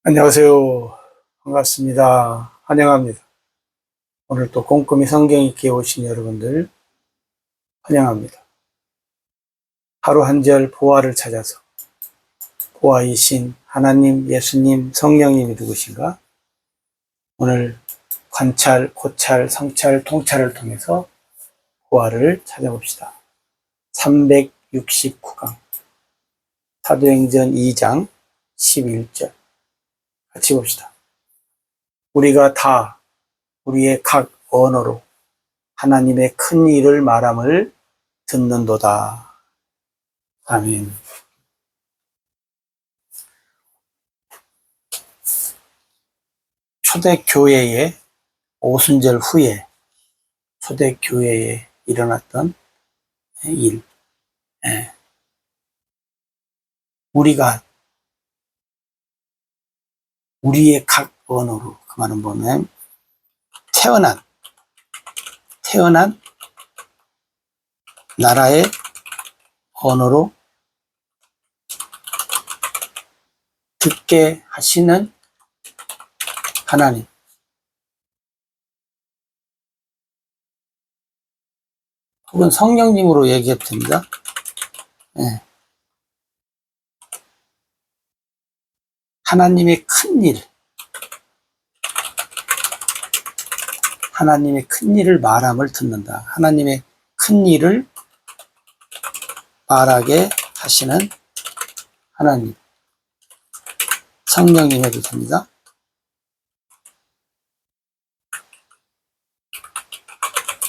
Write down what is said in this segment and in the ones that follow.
안녕하세요. 반갑습니다. 환영합니다. 오늘 또 꼼꼼히 성경 읽기에 오신 여러분들 환영합니다. 하루 한 절 보화를 찾아서 보화이신 하나님, 예수님, 성령님이 누구신가? 오늘 관찰, 고찰, 성찰, 통찰을 통해서 보화를 찾아봅시다. 369강 사도행전 2장 11절 같이 봅시다. 우리가 다 우리의 각 언어로 하나님의 큰 일을 말함을 듣는도다. 아멘. 초대교회의 오순절 후에 초대교회에 일어났던 일. 우리가 우리의 각 언어로, 그 말은 뭐냐면 태어난 나라의 언어로 듣게 하시는 하나님. 혹은 성령님으로 얘기해도 됩니다. 하나님의 큰 일, 하나님의 큰 일을 말함을 듣는다. 하나님의 큰 일을 말하게 하시는 하나님. 성령님 해도 됩니다.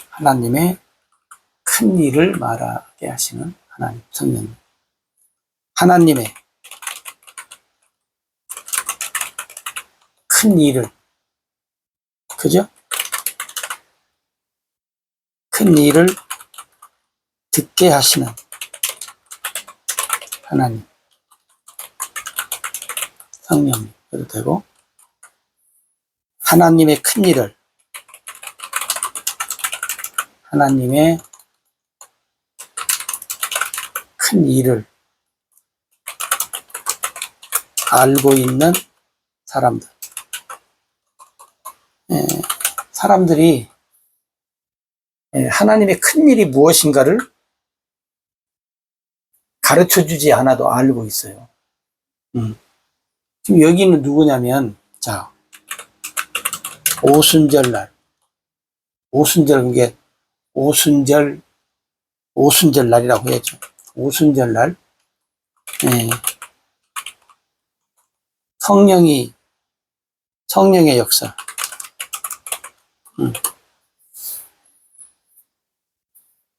하나님의 큰 일을 말하게 하시는 하나님, 성령님. 하나님의 큰 일을, 그죠? 큰 일을 듣게 하시는 하나님, 성령님 해도 되고, 하나님의 큰 일을, 하나님의 큰 일을 알고 있는 사람들. 사람들이 하나님의 큰 일이 무엇인가를 가르쳐 주지 않아도 알고 있어요. 지금 여기는 누구냐면, 자, 오순절날. 오순절, 이게 오순절날이라고 해야죠. 오순절날. 성령의 역사.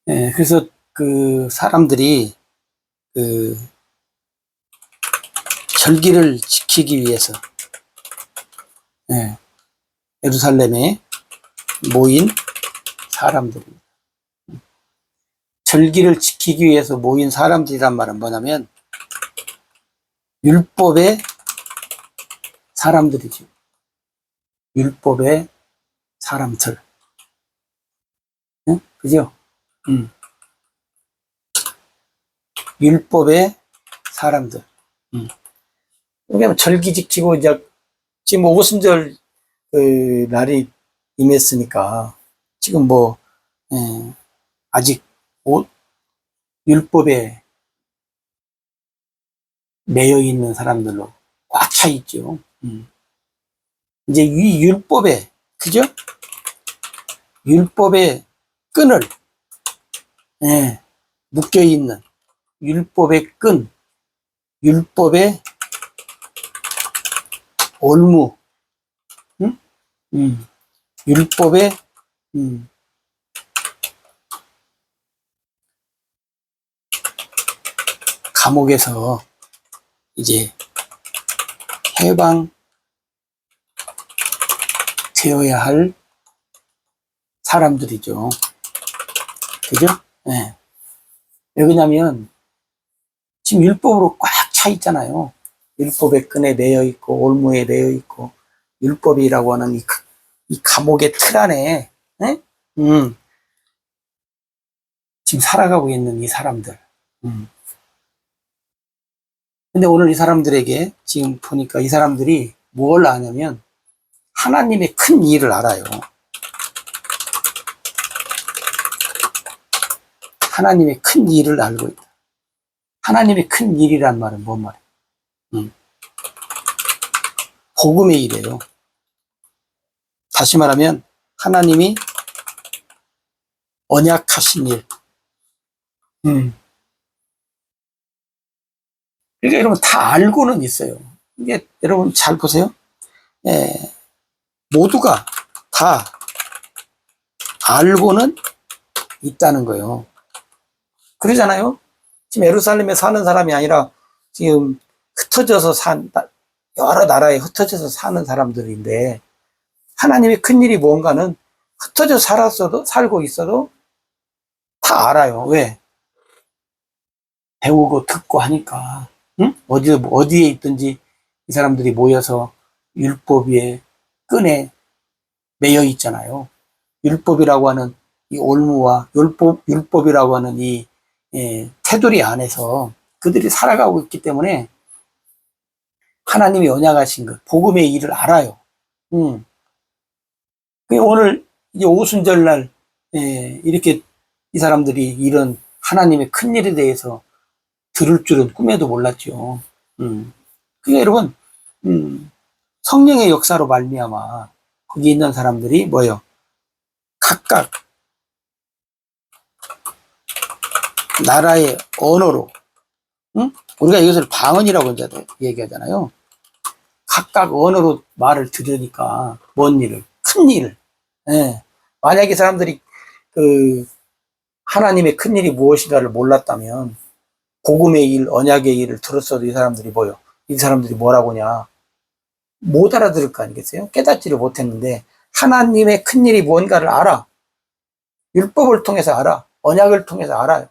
그래서 그 사람들이 그 절기를 지키기 위해서 예루살렘에 모인 사람들입니다. 절기를 지키기 위해서 모인 사람들이란 말은 뭐냐면 율법의 사람들이죠. 율법의 사람들. 그죠? 율법의 사람들. 그러니까 절기 지키고 이제 지금 오순절 그 날이 임했으니까 지금 뭐 아직 율법에 매여 있는 사람들로 꽉 차 있죠. 이제 이 율법에, 그죠? 율법의 끈을 묶여 있는 율법의 끈, 율법의 올무, 율법의 감옥에서 이제 해방되어야 할 사람들이죠. 그죠? 왜 그러냐면 지금 율법으로 꽉 차 있잖아요. 율법의 끈에 매여 있고 올무에 매여 있고 율법이라고 하는 이 감옥의 틀 안에 지금 살아가고 있는 이 사람들. 근데 오늘 이 사람들에게 지금 보니까 이 사람들이 뭘 아냐면 하나님의 큰 일을 알아요. 하나님의 큰 일을 알고 있다. 하나님의 큰 일이란 말은 뭔 말이에요? 복음의 일이에요. 다시 말하면 하나님이 언약하신 일. 그러니까 여러분 다 알고는 있어요. 이게 여러분 잘 보세요. 예, 모두가 다 알고는 있다는 거예요. 그러잖아요. 지금 예루살렘에 사는 사람이 아니라 지금 흩어져서 여러 나라에 흩어져서 사는 사람들인데 하나님의 큰일이 뭔가는 흩어져 살고 있어도 다 알아요. 왜? 배우고 듣고 하니까. 응? 어디에 있든지 이 사람들이 모여서 율법 위에 끈에 매여 있잖아요. 율법이라고 하는 이 올무와 율법이라고 하는 이 테두리 안에서 그들이 살아가고 있기 때문에 하나님이 언약하신 것, 복음의 일을 알아요. 오늘 이제 오순절날 이렇게 이 사람들이 이런 하나님의 큰 일에 대해서 들을 줄은 꿈에도 몰랐죠. 그게 여러분 성령의 역사로 말미암아 거기 있는 사람들이 뭐예요? 각각 나라의 언어로, 우리가 이것을 방언이라고 이제 얘기하잖아요. 각각 언어로 말을 들으니까 뭔 일을, 큰 일을. 만약에 사람들이 그 하나님의 큰 일이 무엇이다를 몰랐다면 복음의 일, 언약의 일을 들었어도 이 사람들이 뭐요? 이 사람들이 뭐라고 하냐? 못 알아들을 거 아니겠어요? 깨닫지를 못했는데 하나님의 큰 일이 뭔가를 알아. 율법을 통해서 알아. 언약을 통해서 알아요.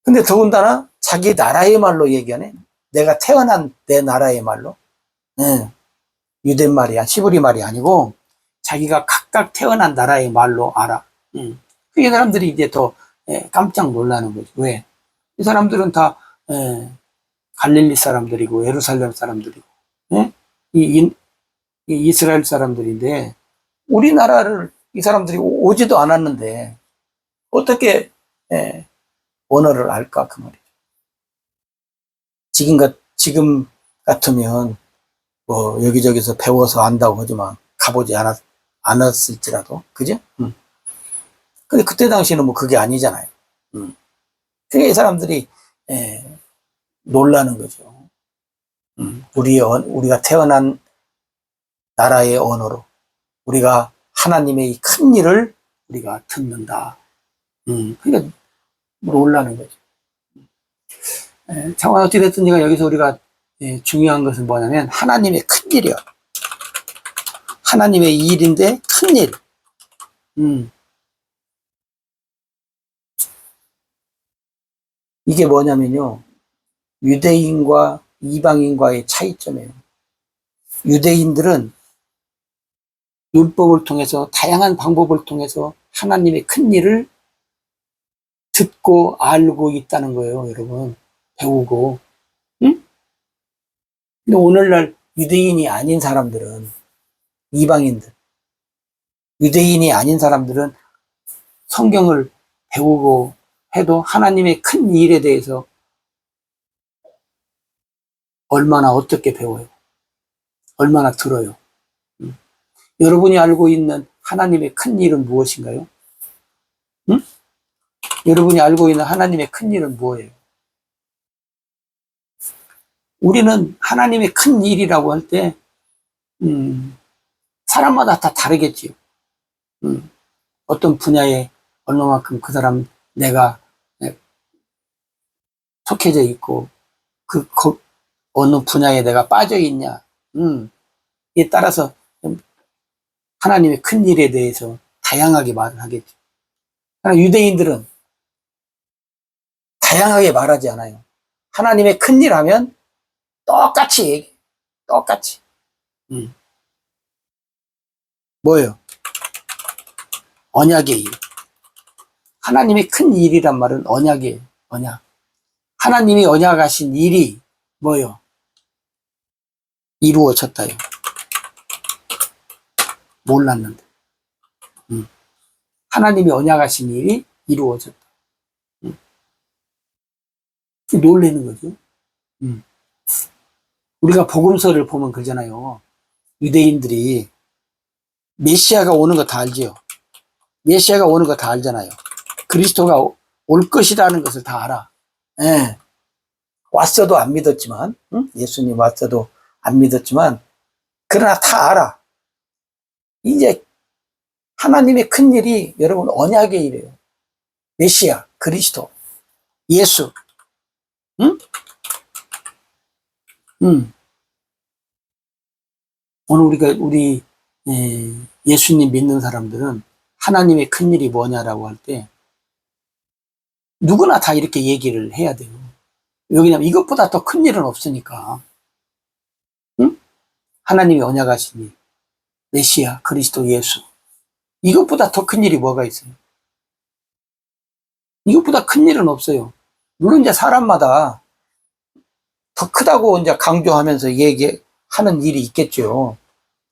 근데 더군다나 자기 나라의 말로 얘기하네. 내가 태어난 내 나라의 말로. 유대 말이야, 히브리 말이 아니고 자기가 각각 태어난 나라의 말로 알아. 그게 사람들이 이제 더 깜짝 놀라는 거지. 왜? 이 사람들은 다 갈릴리 사람들이고 예루살렘 사람들이고 이 이스라엘 사람들인데 우리나라를 이 사람들이 오지도 않았는데 어떻게 언어를 알까 그 말이죠. 지금 같으면 뭐 여기저기서 배워서 안다고 하지만 가보지 않았을지라도 그죠? 근데 그때 당시에는 뭐 그게 아니잖아요. 그게 이 사람들이 놀라는 거죠. 우리가 태어난 나라의 언어로 우리가 하나님의 이 큰 일을 우리가 듣는다. 그러니까 놀라는 거죠. 자, 어찌됐든 여기서 우리가 중요한 것은 뭐냐면 하나님의 큰 일이요. 하나님의 일인데 큰 일. 이게 뭐냐면요. 유대인과 이방인과의 차이점이에요. 유대인들은 율법을 통해서 다양한 방법을 통해서 하나님의 큰 일을 듣고 알고 있다는 거예요, 여러분. 배우고. 응? 근데 오늘날 유대인이 아닌 사람들은 이방인들, 유대인이 아닌 사람들은 성경을 배우고 해도 하나님의 큰 일에 대해서 얼마나 어떻게 배워요? 얼마나 들어요? 여러분이 알고 있는 하나님의 큰 일은 무엇인가요? 응? 여러분이 알고 있는 하나님의 큰 일은 뭐예요? 우리는 하나님의 큰 일이라고 할 때, 사람마다 다 다르겠지요. 어떤 분야에 얼마만큼 그 사람 내가 속해져 있고, 어느 분야에 내가 빠져 있냐, 이에 따라서 하나님의 큰 일에 대해서 다양하게 말을 하겠죠. 그러나 유대인들은 다양하게 말하지 않아요. 하나님의 큰 일 하면 똑같이 얘기해. 똑같이. 뭐예요? 언약의 일. 하나님의 큰 일이란 말은 언약이에요. 언약. 하나님이 언약하신 일이 뭐예요? 이루어졌다요. 몰랐는데. 하나님이 언약하신 일이 이루어졌다. 놀라는 거죠. 우리가 복음서를 보면 그러잖아요. 유대인들이 메시아가 오는 거 다 알지요. 메시아가 오는 거 다 알잖아요. 그리스도가 올 것이라는 것을 다 알아. 예. 왔어도 안 믿었지만, 예수님 왔어도 안 믿었지만, 그러나 다 알아. 이제 하나님의 큰 일이 여러분 언약의 일이에요. 메시아, 그리스도, 예수. 응? 오늘 우리 예수님 믿는 사람들은 하나님의 큰 일이 뭐냐라고 할 때 누구나 다 이렇게 얘기를 해야 돼요. 왜냐면 이것보다 더 큰 일은 없으니까. 응? 하나님이 언약하신 일, 메시아, 그리스도, 예수. 이것보다 더 큰 일이 뭐가 있어요? 이것보다 큰 일은 없어요. 물론 이제 사람마다 더 크다고 이제 강조하면서 얘기하는 일이 있겠죠.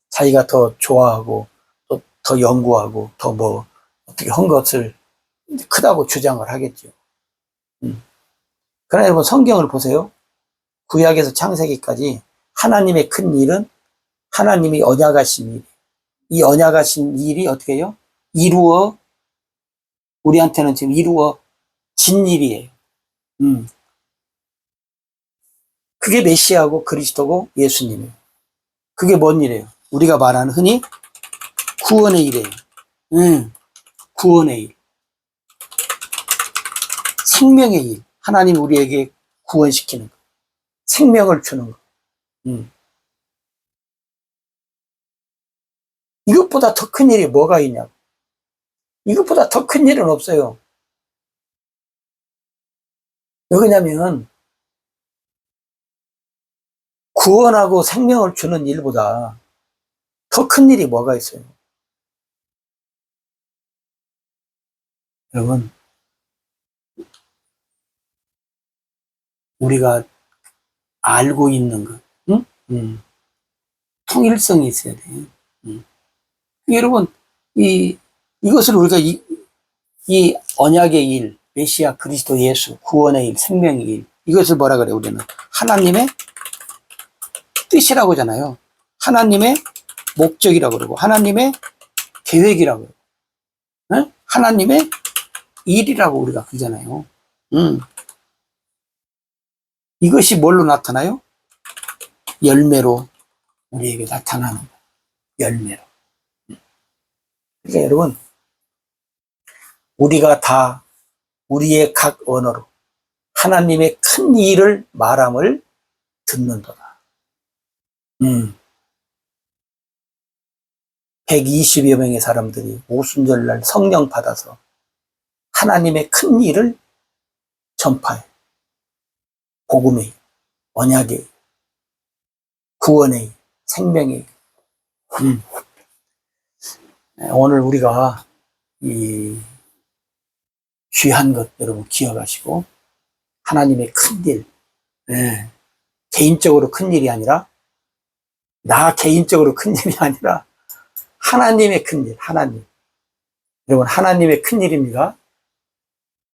자기가 더 좋아하고, 또 더 연구하고, 더 뭐, 어떻게 한 것을 크다고 주장을 하겠죠. 그러나 여러분 성경을 보세요. 구약에서 창세기까지 하나님의 큰 일은 하나님이 언약하신 일. 이 언약하신 일이 어떻게 해요? 우리한테는 지금 이루어진 일이에요. 그게 메시아고 그리스도고 예수님이에요. 그게 뭔 일이에요? 우리가 말하는 흔히 구원의 일이에요. 구원의 일. 생명의 일. 하나님 우리에게 구원시키는 거. 생명을 주는 거. 이것보다 더 큰 일이 뭐가 있냐고. 이것보다 더 큰 일은 없어요. 왜냐면 구원하고 생명을 주는 일보다 더 큰 일이 뭐가 있어요? 여러분, 우리가 알고 있는 것, 통일성이 있어야 돼요. 여러분, 이것을 우리가 이 언약의 일, 메시아, 그리스도, 예수, 구원의 일, 생명의 일, 이것을 뭐라 그래요, 우리는? 하나님의 뜻이라고 하잖아요. 하나님의 목적이라고 그러고, 하나님의 계획이라고 그러고, 하나님의 일이라고 우리가 그러잖아요. 이것이 뭘로 나타나요? 열매로 우리에게 나타나는 거예요. 열매로. 그러니까 여러분, 우리가 다 우리의 각 언어로 하나님의 큰 일을 말함을 듣는도다. 120여 명의 사람들이 오순절날 성령 받아서 하나님의 큰 일을 전파해. 복음의, 언약의, 구원의, 생명의. 오늘 우리가 이 귀한 것 여러분 기억하시고 하나님의 큰 일, 개인적으로 큰 일이 아니라 나 개인적으로 큰 일이 아니라 하나님의 큰 일, 하나님. 여러분 하나님의 큰 일입니다.